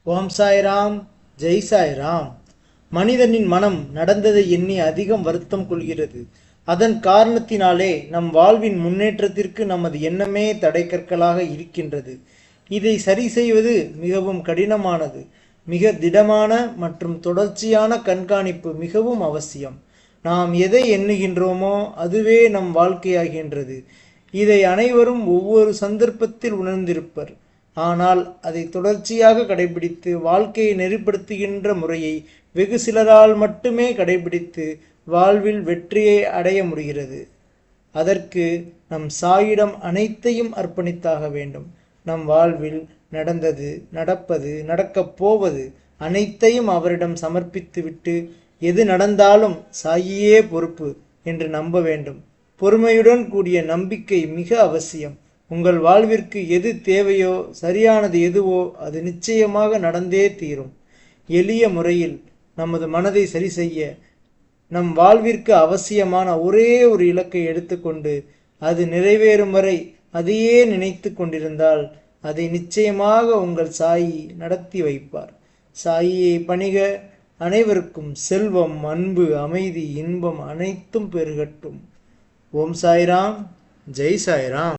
ஓம் சாய்ராம், ஜெய் சாய்ராம். மனிதனின் மனம் நடந்ததை எண்ணி அதிகம் வருத்தம் கொள்கிறது. அதன் காரணத்தினாலே நம் வாழ்வின் முன்னேற்றத்திற்கு நமது எண்ணமே தடைக்கற்களாக இருக்கின்றது. இதை சரி செய்வது மிகவும் கடினமானது. மிக திடமான மற்றும் தொடர்ச்சியான கண்காணிப்பு மிகவும் அவசியம். நாம் எதை எண்ணுகின்றோமோ அதுவே நம் வாழ்க்கையாகின்றது. இதை அனைவரும் ஒவ்வொரு சந்தர்ப்பத்தில் உணர்ந்திருப்பர். ஆனால் அதை தொடர்ச்சியாக கடைபிடித்து வாழ்க்கையை நெறிப்படுத்துகின்ற முறையை வெகு சிலரால் மட்டுமே கடைபிடித்து வாழ்வில் வெற்றியை அடைய முடிகிறது. அதற்கு நம் சாயிடம் அனைத்தையும் அர்ப்பணித்தாக வேண்டும். நம் வாழ்வில் நடந்தது, நடப்பது, நடக்கப் போவது அனைத்தையும் அவரிடம் சமர்ப்பித்துவிட்டு எது நடந்தாலும் சாயியே பொறுப்பு என்று நம்ப வேண்டும். பொறுமையுடன் கூடிய நம்பிக்கை மிக அவசியம். உங்கள் வாழ்விற்கு எது தேவையோ, சரியானது எதுவோ அது நிச்சயமாக நடந்தே தீரும். எளிய முறையில் நமது மனதை சரி செய்ய நம் வாழ்விற்கு அவசியமான ஒரே ஒரு இலக்கை எடுத்துக்கொண்டு அது நிறைவேறும் வரை அதையே நினைத்து கொண்டிருந்தால் அதை நிச்சயமாக உங்கள் சாயி நடத்தி வைப்பார். சாயியை பணிக. அனைவருக்கும் செல்வம், அன்பு, அமைதி, இன்பம் அனைத்தும் பெருகட்டும். ஓம் சாய்ராம், ஜெய் சாய்ராம்.